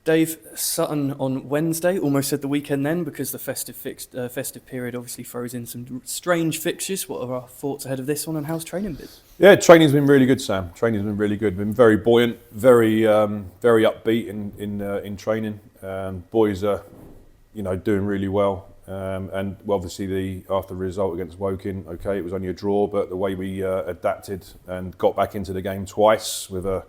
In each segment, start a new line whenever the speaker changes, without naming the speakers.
Dave, Sutton on Wednesday, almost said the weekend then, because the festive period obviously throws in some strange fixtures. What are our thoughts ahead of this one, and how's training been?
Yeah, training's been really good, Sam. Training's been really good. Been very buoyant, very upbeat in training. Boys are, doing really well. And obviously after the result against Woking, okay, it was only a draw, but the way we adapted and got back into the game twice with a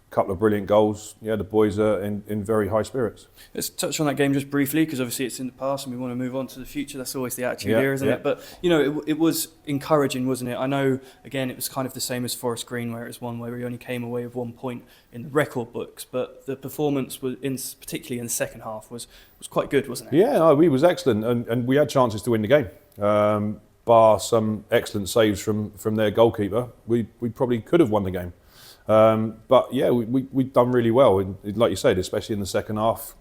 couple of brilliant goals, the boys are in very high spirits.
Let's touch on that game just briefly, because obviously it's in the past and we want to move on to the future. That's always the action here, isn't it? But, it was encouraging, wasn't it? I know, again, it was kind of the same as Forest Green, where it was one where we only came away with 1 point in the record books, but the performance, particularly in the second half, was quite good, wasn't it?
Yeah, no, it was excellent, and we had chances to win the game. Bar some excellent saves from their goalkeeper, we probably could have won the game. But yeah, we've done really well, and like you said, especially in the second half,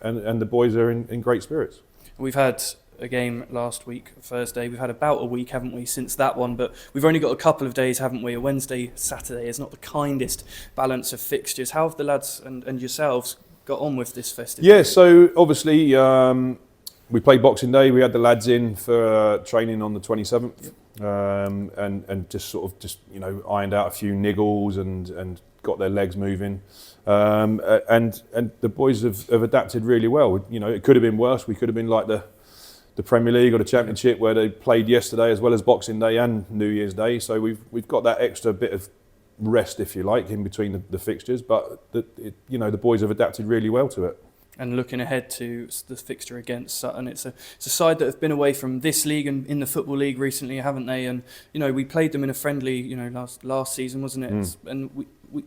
and the boys are in great spirits.
We've had a game last week, Thursday. We've had about a week, haven't we, since that one, but we've only got a couple of days, haven't we? A Wednesday, Saturday is not the kindest balance of fixtures. How have the lads and yourselves got on with this festive?
Yeah, so obviously we played Boxing Day. We had the lads in for training on the 27th. And just ironed out a few niggles and got their legs moving, and the boys have adapted really well. It could have been worse. We could have been like the Premier League or the Championship, where they played yesterday as well as Boxing Day and New Year's Day. So we've got that extra bit of rest, if you like, in between the fixtures. But the boys have adapted really well to it.
And looking ahead to the fixture against Sutton, it's a side that have been away from this league and in the Football League recently, haven't they? And we played them in a friendly, last season, wasn't it? And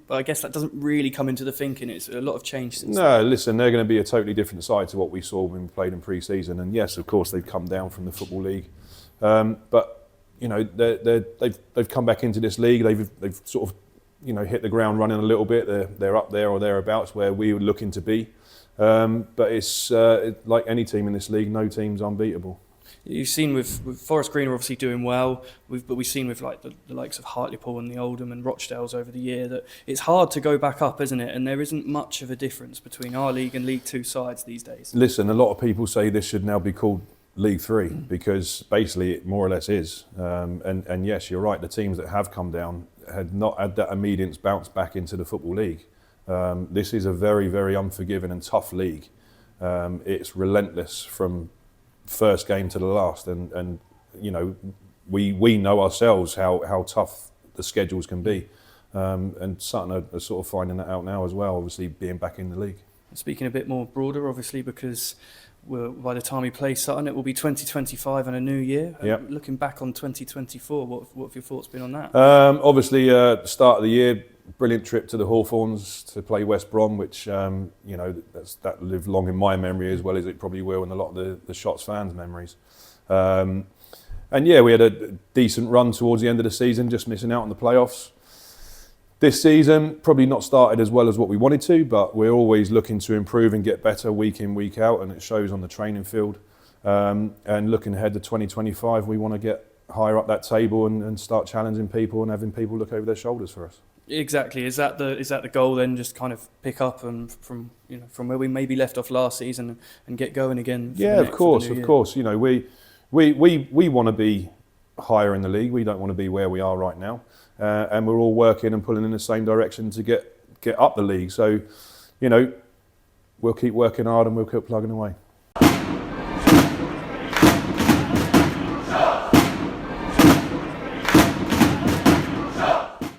I guess that doesn't really come into the thinking. It's a lot of change since.
No, listen, they're going to be a totally different side to what we saw when we played in pre-season. And yes, of course, they've come down from the Football League, but they've come back into this league. They've sort of hit the ground running a little bit. They're up there or thereabouts where we were looking to be. But it's like any team in this league, no team's unbeatable.
You've seen with Forest Green are obviously doing well, but we've seen with like the likes of Hartlepool and the Oldham and Rochdales over the year that it's hard to go back up, isn't it? And there isn't much of a difference between our league and League Two sides these days.
Listen, a lot of people say this should now be called League Three because basically it more or less is. And yes, you're right, the teams that have come down had not had that immediate bounce back into the Football League. This is a very, very unforgiving and tough league. It's relentless from first game to the last, and we know ourselves how tough the schedules can be, and Sutton are sort of finding that out now as well, obviously being back in the league.
Speaking a bit more broader, obviously, because by the time we play Sutton, it will be 2025 and a new year.
Yep.
Looking back on 2024, what have your thoughts been on that?
Obviously, the start of the year, brilliant trip to the Hawthorns to play West Brom, which that lived long in my memory as well as it probably will in a lot of the Shots fans' memories. And yeah, we had a decent run towards the end of the season, just missing out on the playoffs. This season, probably not started as well as what we wanted to, but we're always looking to improve and get better week in, week out, and it shows on the training field. And looking ahead to 2025, we want to get higher up that table and start challenging people and having people look over their shoulders for us.
Exactly. Is that the goal then? Just kind of pick up and from where we maybe left off last season and get going again.
Yeah, of course. We want to be higher in the league. We don't want to be where we are right now, and we're all working and pulling in the same direction to get up the league. So, we'll keep working hard and we'll keep plugging away.